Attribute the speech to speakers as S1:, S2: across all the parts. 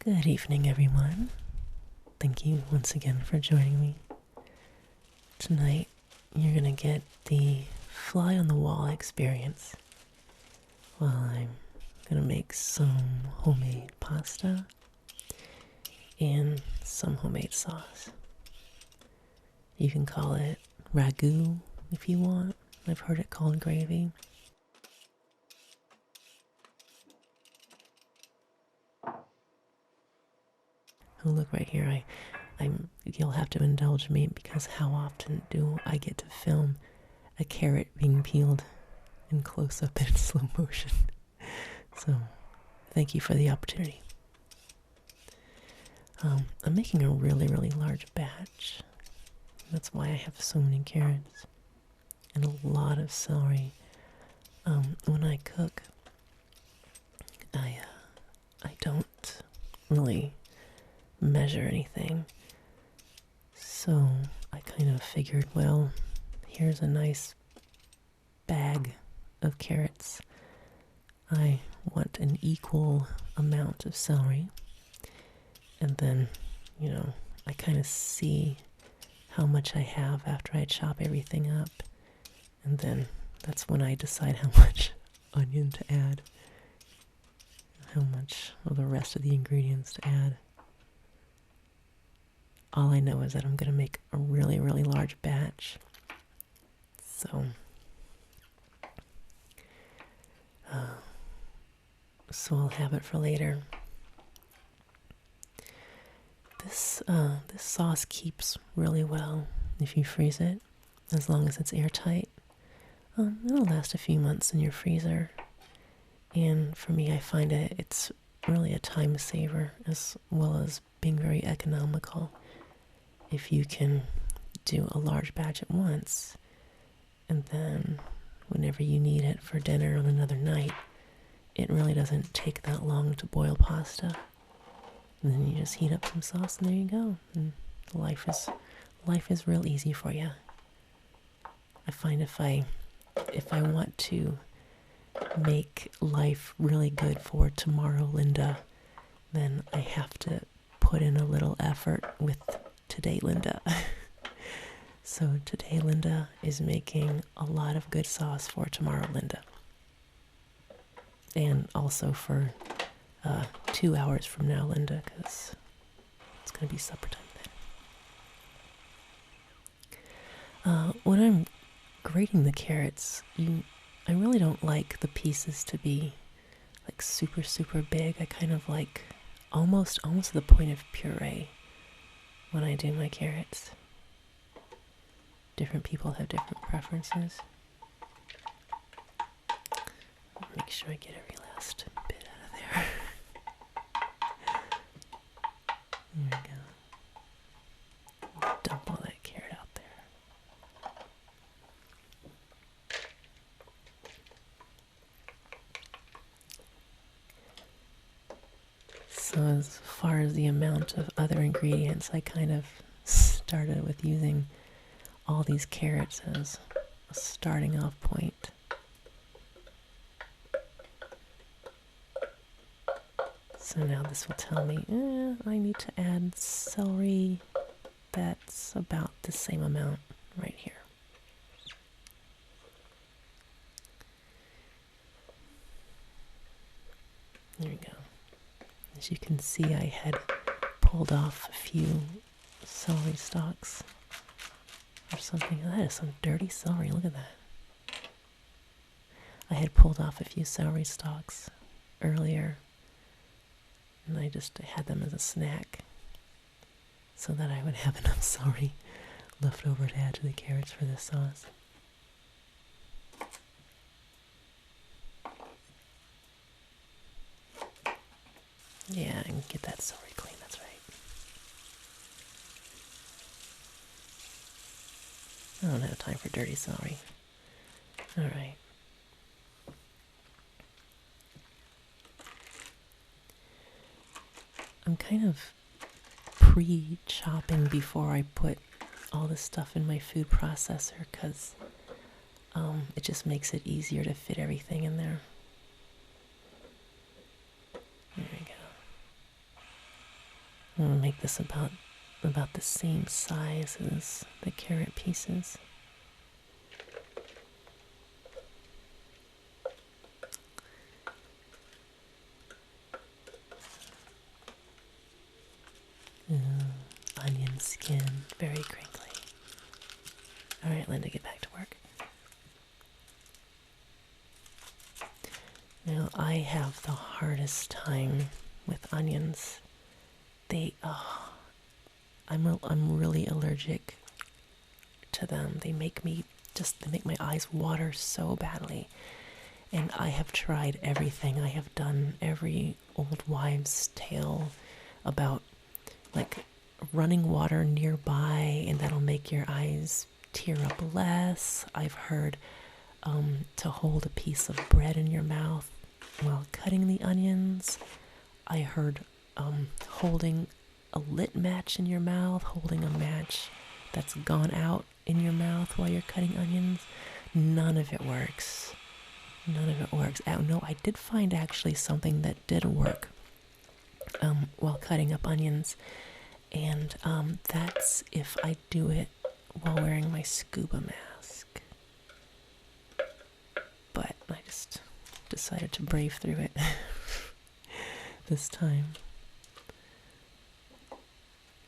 S1: Good evening, everyone. Thank you once again for joining me. Tonight, you're gonna get the fly on the wall experience while I'm gonna make some homemade pasta and some homemade sauce. You can call it ragu if you want. I've heard it called gravy. Oh, look right here. You'll have to indulge me because how often do I get to film a carrot being peeled in close up in slow motion? So, thank you for the opportunity. I'm making a really, really large batch. That's why I have so many carrots and a lot of celery. When I cook, I don't really measure anything. So I kind of figured, well, here's a nice bag of carrots. I want an equal amount of celery. And then, I kind of see how much I have after I chop everything up. And then that's when I decide how much onion to add, how much of the rest of the ingredients to add. All I know is that I'm going to make a really, really large batch. So I'll have it for later. This sauce keeps really well if you freeze it, as long as it's airtight. It'll last a few months in your freezer. And for me, I find it's really a time saver as well as being very economical. If you can do a large batch at once, and then whenever you need it for dinner on another night, it really doesn't take that long to boil pasta. And then you just heat up some sauce and there you go. And life is real easy for you. I find if I want to make life really good for tomorrow, Linda, then I have to put in a little effort with today, Linda. So today, Linda is making a lot of good sauce for tomorrow, Linda. And also for 2 hours from now, Linda, because it's going to be supper time then. When I'm grating the carrots, I really don't like the pieces to be like super, super big. I kind of like almost to the point of puree when I do my carrots. Different people have different preferences. Make sure I get every last bit out of there. There we go. Dump all that carrot out there. So as far as the amount of other ingredients, I kind of started with using all these carrots as a starting off point. So now this will tell me, I need to add celery. That's about the same amount right here. There we go. As you can see, I had pulled off a few celery stalks or something. That is some dirty celery. Look at that. I had pulled off a few celery stalks earlier, and I just had them as a snack so that I would have enough celery left over to add to the carrots for this sauce. Yeah, I can get that celery clean, that's right. I don't have time for dirty celery. Alright. I'm kind of pre-chopping before I put all this stuff in my food processor because it just makes it easier to fit everything in there. There we go. I'm gonna make this about the same size as the carrot pieces. Onion skin, very crinkly. All right, Linda, get back to work. Now, I have the hardest time with onions. I'm really allergic to them. They make my eyes water so badly. And I have tried everything. I have done every old wives' tale about like running water nearby and that'll make your eyes tear up less. I've heard to hold a piece of bread in your mouth while cutting the onions. I heard holding a lit match in your mouth, holding a match that's gone out in your mouth while you're cutting onions. None of it works. None of it works. No, I did find actually something that did work while cutting up onions, and that's if I do it while wearing my scuba mask. But I just decided to brave through it this time.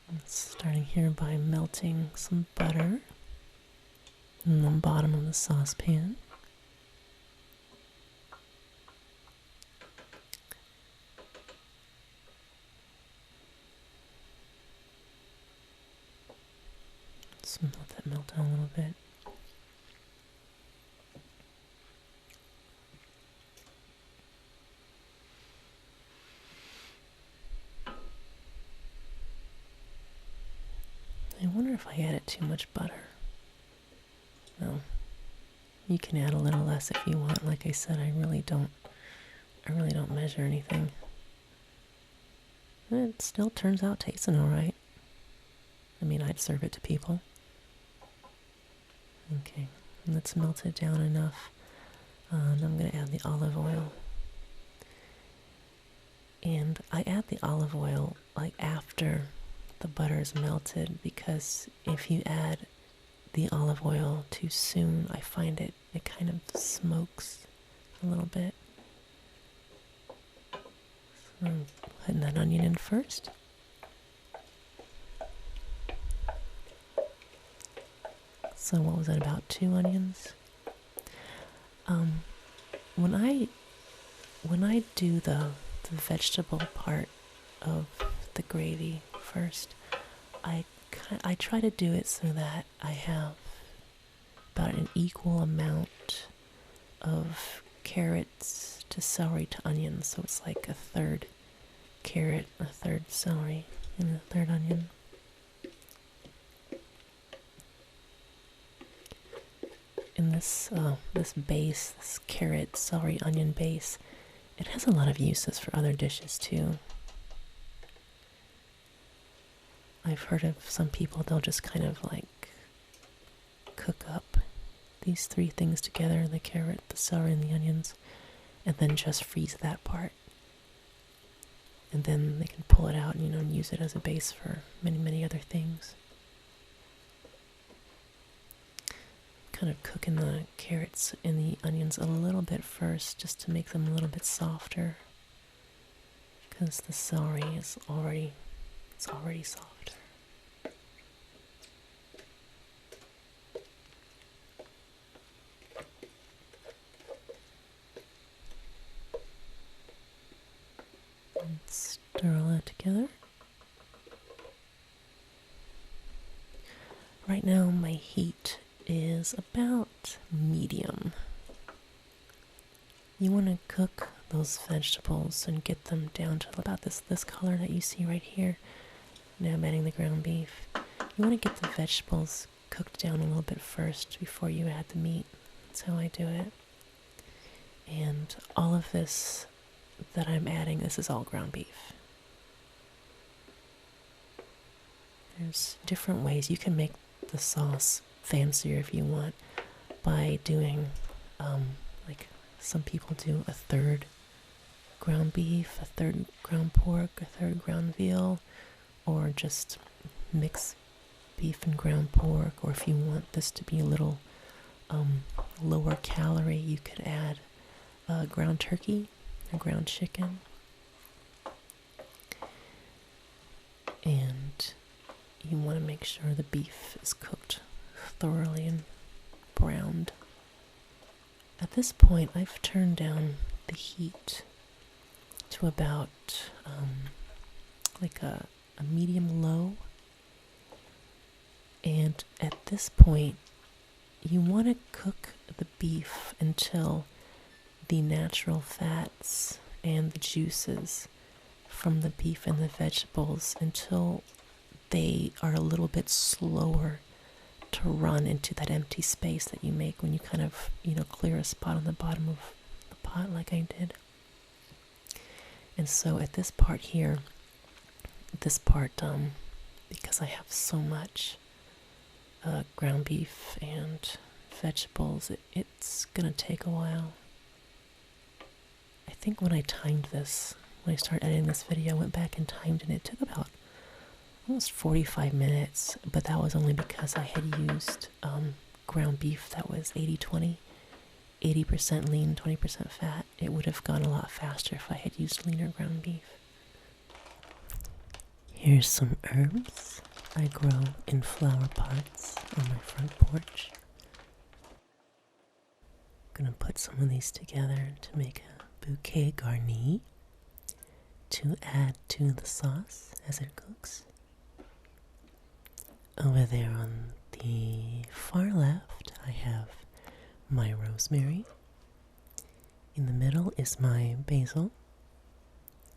S1: I'm starting here by melting some butter in the bottom of the saucepan. Let's let that melt down a little bit. I wonder if I added too much butter. No. You can add a little less if you want. Like I said, I really don't measure anything. It still turns out tasting alright. I mean, I'd serve it to people. Okay, let's melt it down enough. And I'm going to add the olive oil. And I add the olive oil like after the butter is melted, because if you add the olive oil too soon, I find it kind of smokes a little bit. So I'm putting that onion in first. So what was that, about 2 onions? When I do the vegetable part of the gravy first, I try to do it so that I have about an equal amount of carrots to celery to onions. So it's like a third carrot, a third celery, and a third onion. And this base, this carrot, celery, onion base, it has a lot of uses for other dishes too. I've heard of some people, they'll just kind of like cook up these 3 things together, the carrot, the celery, and the onions, and then just freeze that part. And then they can pull it out and use it as a base for many, many other things. Kind of cooking the carrots and the onions a little bit first, just to make them a little bit softer, because the celery is already softer. Let's stir all that together. Right now my heat is about medium. You want to cook those vegetables and get them down to about this color that you see right here. Now I'm adding the ground beef. You want to get the vegetables cooked down a little bit first before you add the meat. That's how I do it. And all of this that I'm adding, this is all ground beef. There's different ways you can make the sauce fancier if you want, by doing like some people do a third ground beef, a third ground pork, a third ground veal, or just mix beef and ground pork, or if you want this to be a little lower calorie, you could add ground turkey or ground chicken. And you want to make sure the beef is cooked thoroughly and browned. At this point, I've turned down the heat to about like a medium low. And at this point, you want to cook the beef until the natural fats and the juices from the beef and the vegetables, until they are a little bit slower to run into that empty space that you make when you kind of, clear a spot on the bottom of the pot like I did. And so at this part here, because I have so much ground beef and vegetables, it's gonna take a while. I think when I timed this, when I started editing this video, I went back and timed, and it took about almost 45 minutes, but that was only because I had used ground beef that was 80-20, 80% lean, 20% fat. It would have gone a lot faster if I had used leaner ground beef. Here's some herbs I grow in flower pots on my front porch. I'm gonna put some of these together to make a bouquet garni to add to the sauce as it cooks. Over there on the far left, I have my rosemary. In the middle is my basil.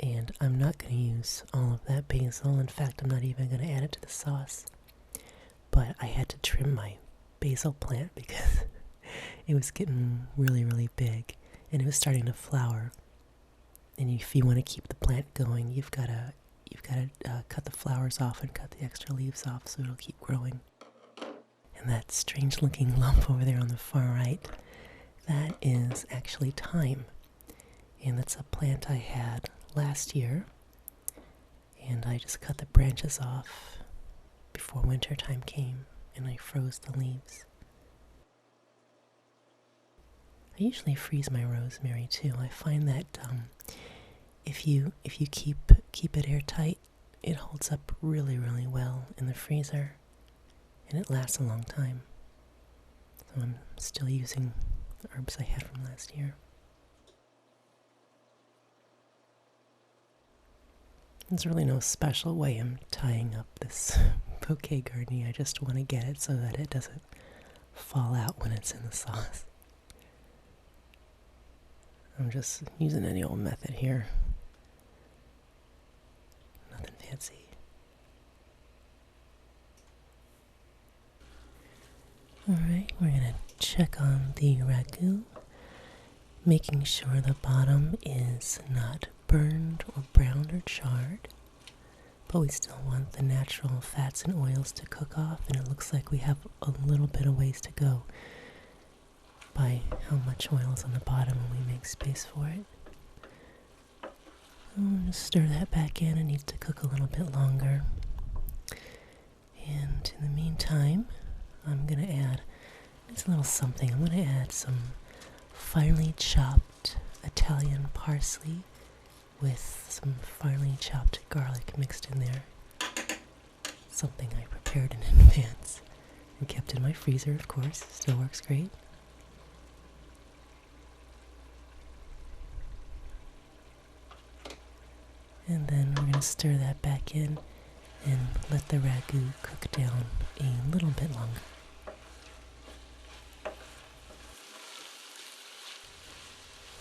S1: And I'm not going to use all of that basil. In fact, I'm not even going to add it to the sauce. But I had to trim my basil plant because it was getting really, really big. And it was starting to flower. And if you want to keep the plant going, you've got to cut the flowers off and cut the extra leaves off so it'll keep growing. And that strange looking lump over there on the far right, that is actually thyme. And that's a plant I had last year, and I just cut the branches off before winter time came, and I froze the leaves. I usually freeze my rosemary too. I find that if you keep it airtight, it holds up really, really well in the freezer, and it lasts a long time. So I'm still using the herbs I had from last year. There's really no special way I'm tying up this bouquet garni. I just want to get it so that it doesn't fall out when it's in the sauce. I'm just using any old method here. Nothing fancy. Alright, we're going to check on the ragu, making sure the bottom is not burned or browned or charred, but we still want the natural fats and oils to cook off, and it looks like we have a little bit of ways to go by how much oil is on the bottom when we make space for it. I'm going to stir that back in. It needs to cook a little bit longer. And in the meantime, I'm going to add, it's a little something. I'm going to add some finely chopped Italian parsley with some finely chopped garlic mixed in there. Something I prepared in advance and kept in my freezer, of course. Still works great. And then we're going to stir that back in and let the ragu cook down a little bit longer.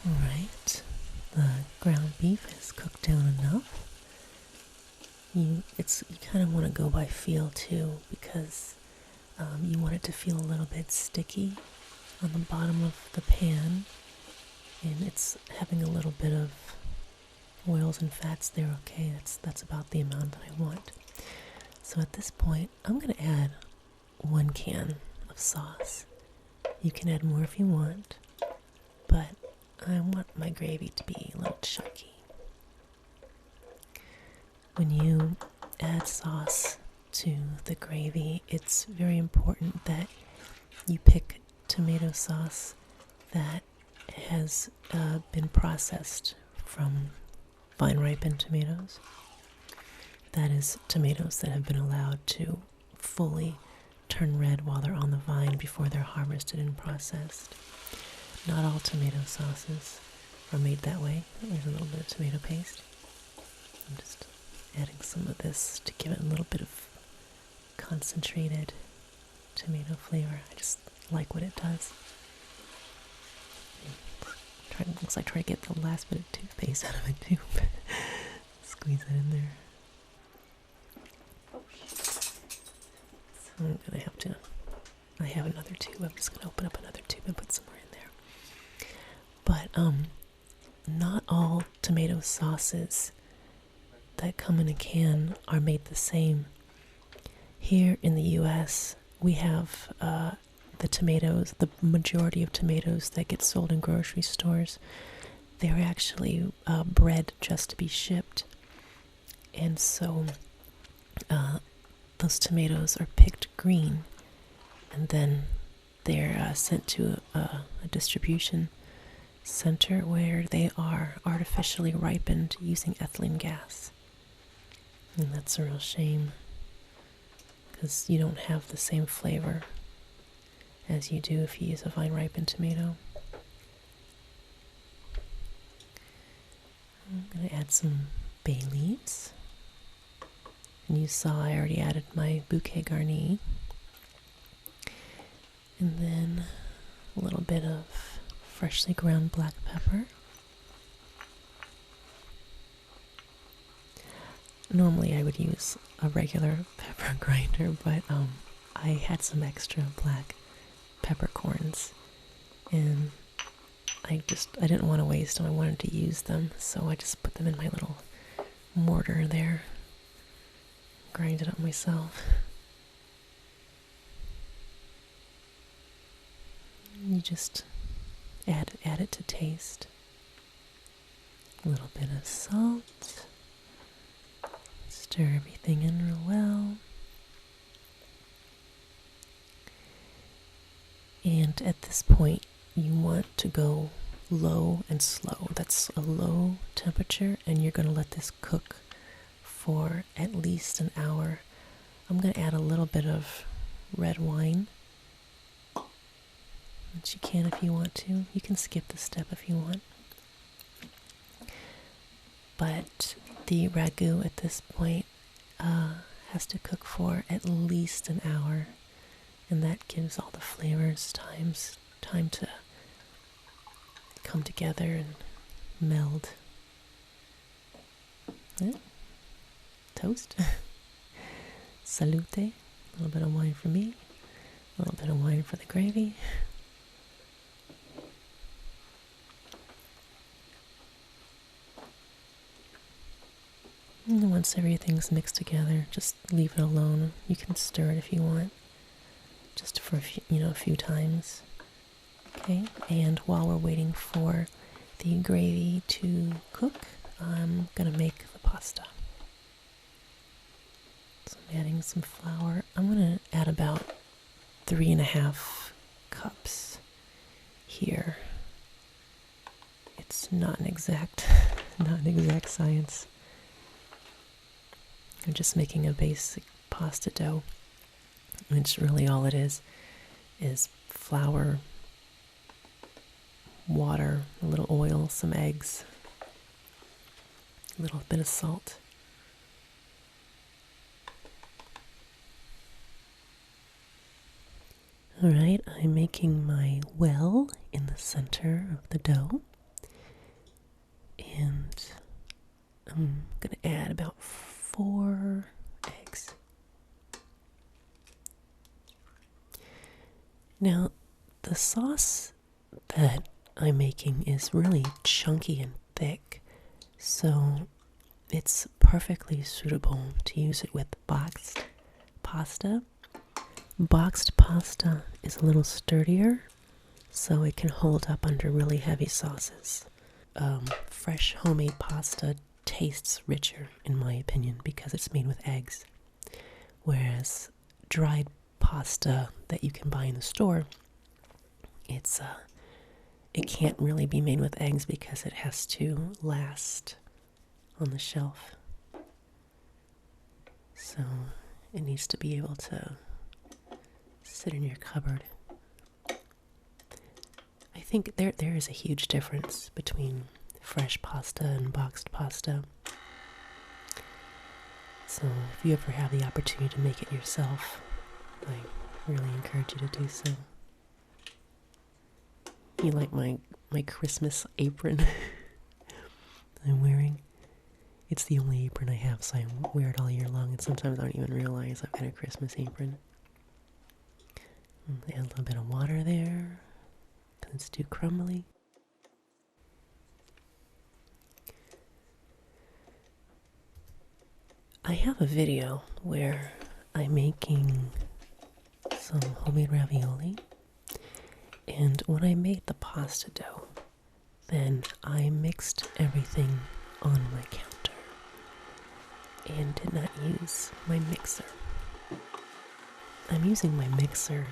S1: Alright, the ground beef is cooked down enough. You kind of want to go by feel too, because you want it to feel a little bit sticky on the bottom of the pan, and it's having a little bit of oils and fats there. Okay, that's about the amount that I want. So at this point, I'm going to add 1 can of sauce. You can add more if you want, but I want my gravy to be a little chunky. When you add sauce to the gravy, it's very important that you pick tomato sauce that has been processed from vine ripened tomatoes. That is, tomatoes that have been allowed to fully turn red while they're on the vine before they're harvested and processed. Not all tomato sauces are made that way. There's a little bit of tomato paste. I'm just adding some of this to give it a little bit of concentrated tomato flavor. I just like what it does. Looks like trying to get the last bit of toothpaste out of a tube. Squeeze it in there. So I'm gonna have to. I have another tube. I'm just gonna open up another tube and put some more in there. But not all tomato sauces that come in a can are made the same. Here in the US, we have the tomatoes, the majority of tomatoes that get sold in grocery stores, they're actually bred just to be shipped. And so those tomatoes are picked green, and then they're sent to a distribution center where they are artificially ripened using ethylene gas. And that's a real shame, because you don't have the same flavor as you do if you use a vine ripened tomato. I'm going to add some bay leaves. And you saw I already added my bouquet garni. And then a little bit of freshly ground black pepper. Normally I would use a regular pepper grinder, but I had some extra black peppercorns, and I didn't want to waste them. I wanted to use them, so I just put them in my little mortar there, grind it up myself. You just add it to taste. A little bit of salt. Stir everything in real well. And at this point, you want to go low and slow. That's a low temperature, and you're going to let this cook for at least an hour. I'm going to add a little bit of red wine, which you can if you want to. You can skip this step if you want. But the ragu at this point has to cook for at least an hour, and that gives all the flavors time to come together and meld. Toast. Salute. A little bit of wine for me, a little bit of wine for the gravy. And once everything's mixed together, just leave it alone. You can stir it if you want, just for a few times. Okay, and while we're waiting for the gravy to cook, I'm gonna make the pasta. So I'm adding some flour. I'm gonna add about 3.5 cups here. It's not an exact science. I'm just making a basic pasta dough, which really all it is flour, water, a little oil, some eggs, a little bit of salt. Alright, I'm making my well in the center of the dough, and I'm going to add about 4 eggs. Now, the sauce that I'm making is really chunky and thick, so it's perfectly suitable to use it with boxed pasta. Boxed pasta is a little sturdier, so it can hold up under really heavy sauces. Fresh homemade pasta tastes richer, in my opinion, because it's made with eggs. Whereas dried pasta that you can buy in the store, it can't really be made with eggs because it has to last on the shelf. So it needs to be able to sit in your cupboard. I think there is a huge difference between fresh pasta and boxed pasta. So if you ever have the opportunity to make it yourself, I really encourage you to do so. You like my Christmas apron I'm wearing? It's the only apron I have, so I wear it all year long, and sometimes I don't even realize I've got a Christmas apron. Add a little bit of water there, because it's too crumbly. I have a video where I'm making some homemade ravioli, and when I made the pasta dough, then I mixed everything on my counter and did not use my mixer. I'm using my mixer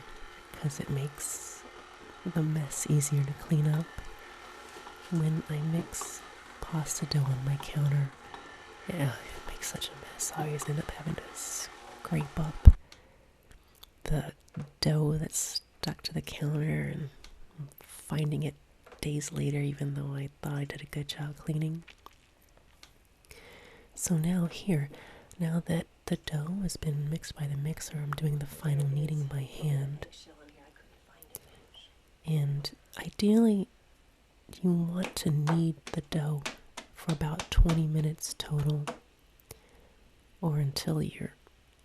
S1: because it makes the mess easier to clean up. When I mix pasta dough on my counter, yeah, it makes such a mess. I always end up having to scrape up the dough that's stuck to the counter and finding it days later, even though I thought I did a good job cleaning. So now that the dough has been mixed by the mixer, I'm doing the final kneading by hand. And ideally, you want to knead the dough for about 20 minutes total, or until your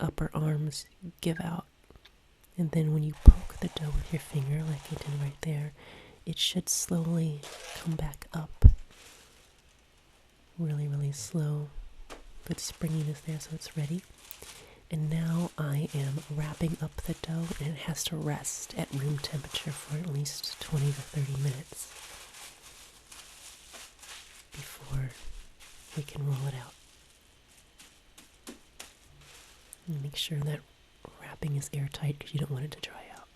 S1: upper arms give out. And then when you poke the dough with your finger, like I did right there, it should slowly come back up. Really, really slow. Good springiness there, so it's ready. And now I am wrapping up the dough, and it has to rest at room temperature for at least 20 to 30 minutes before we can roll it out. And make sure that wrapping is airtight because you don't want it to dry out.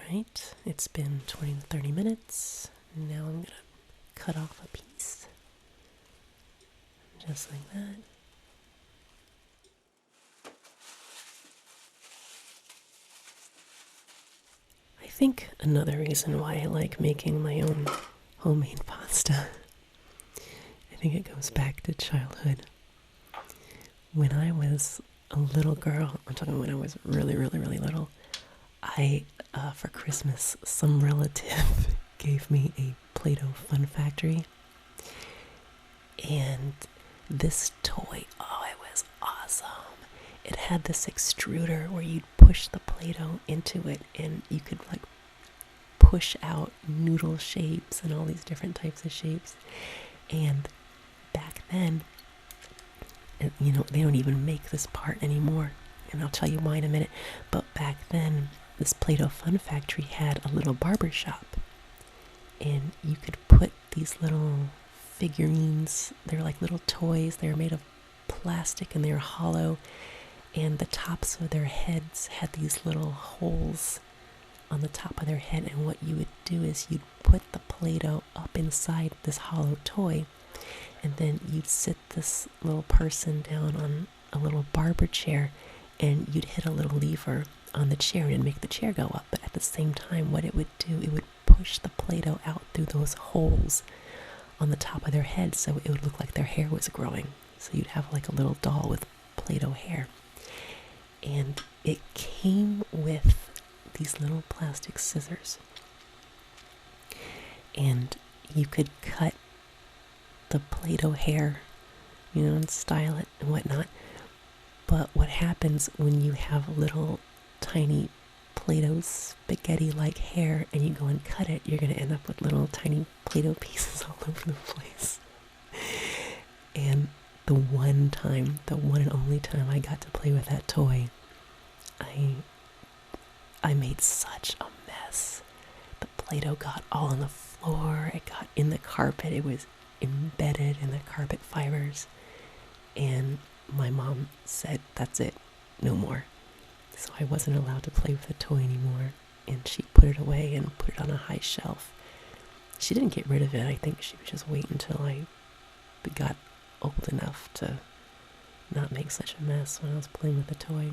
S1: Alright, it's been 20 to 30 minutes. Now I'm going to cut off a piece. Just like that. I think another reason why I like making my own homemade pasta, I think it goes back to childhood. When I was a little girl, I'm talking when I was really, really, really little, for Christmas, some relative gave me a Play-Doh Fun Factory. And this toy, oh, it was awesome. It had this extruder where you'd push the Play-Doh into it, and you could like push out noodle shapes and all these different types of shapes. And back then, you know, they don't even make this part anymore, and I'll tell you why in a minute. But back then, this Play-Doh Fun Factory had a little barber shop, and you could put these little figurines. They're like little toys. They're made of plastic and they're hollow, and the tops of their heads had these little holes on the top of their head. And what you would do is you'd put the Play-Doh up inside this hollow toy, and then you'd sit this little person down on a little barber chair, and you'd hit a little lever on the chair and it'd make the chair go up. But at the same time, what it would do, it would push the Play-Doh out through those holes on the top of their head, so it would look like their hair was growing. So you'd have like a little doll with Play-Doh hair. And it came with these little plastic scissors, and you could cut the Play-Doh hair, you know, and style it and whatnot. But what happens when you have little tiny Play-Doh spaghetti-like hair and you go and cut it, you're going to end up with little tiny Play-Doh pieces all over the place. And the one and only time I got to play with that toy, I made such a mess. The Play-Doh got all on the floor, it got in the carpet, it was embedded in the carpet fibers. And my mom said, that's it, no more. So I wasn't allowed to play with the toy anymore. And she put it away and put it on a high shelf. She didn't get rid of it. I think she would just wait until I got old enough to not make such a mess when I was playing with the toy.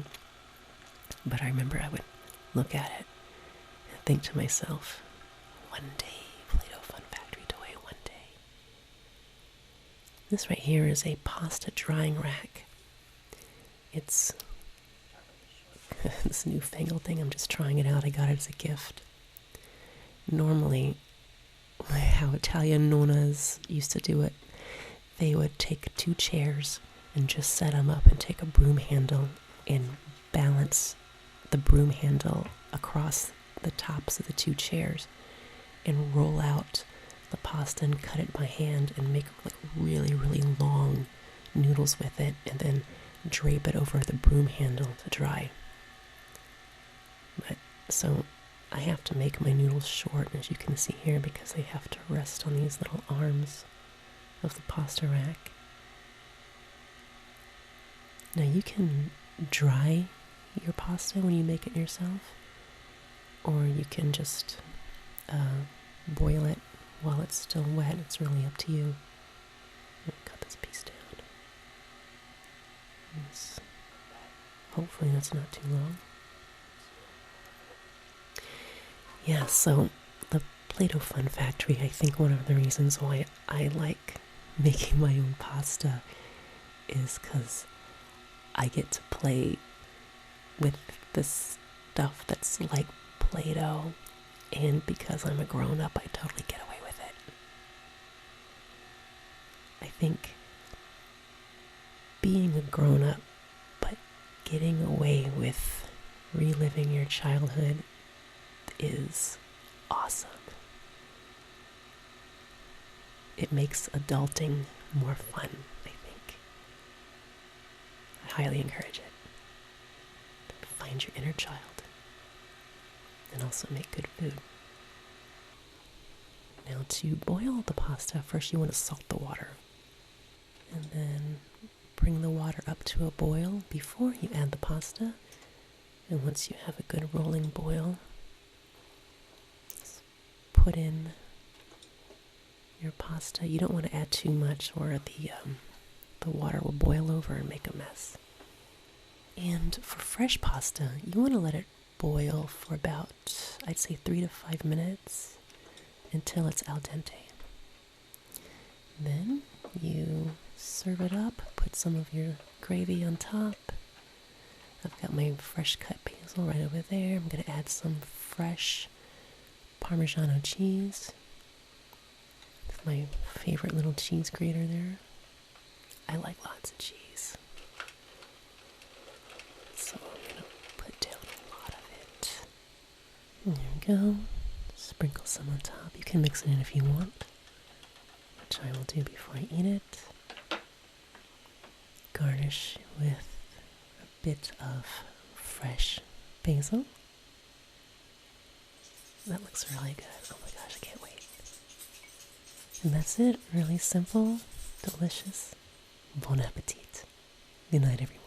S1: But I remember I would look at it and think to myself, one day, Play-Doh Fun Factory toy, one day. This right here is a pasta drying rack. It's this newfangled thing. I'm just trying it out. I got it as a gift. Normally, how Italian nonnas used to do it, they would take 2 chairs and just set them up and take a broom handle and balance the broom handle across the tops of the 2 chairs and roll out the pasta and cut it by hand and make like really, really long noodles with it, and then drape it over the broom handle to dry. But so I have to make my noodles short, as you can see here, because they have to rest on these little arms of the pasta rack. Now you can dry your pasta when you make it yourself, or you can just boil it while it's still wet. It's really up to you. Cut this piece down. Hopefully that's not too long. Yeah, so the Play-Doh Fun Factory, I think one of the reasons why I like making my own pasta is because I get to play with this stuff that's like Play-Doh, and because I'm a grown-up, I totally get away with it. I think being a grown-up, but getting away with reliving your childhood is awesome. It makes adulting more fun, I think. I highly encourage it. Find your inner child and also make good food. Now to boil the pasta, first you want to salt the water and then bring the water up to a boil before you add the pasta. And once you have a good rolling boil, put in your pasta. You don't want to add too much, or the water will boil over and make a mess. And for fresh pasta, you want to let it boil for about, I'd say 3 to 5 minutes until it's al dente. Then you serve it up, put some of your gravy on top. I've got my fresh cut basil right over there. I'm going to add some fresh Parmigiano cheese. It's my favorite little cheese grater there. I like lots of cheese. So I'm going to put down a lot of it. There we go. Sprinkle some on top. You can mix it in if you want, which I will do before I eat it. Garnish with a bit of fresh basil. That looks really good. Oh my gosh, I can't wait. And that's it. Really simple, delicious. Bon appetit. Good night, everyone.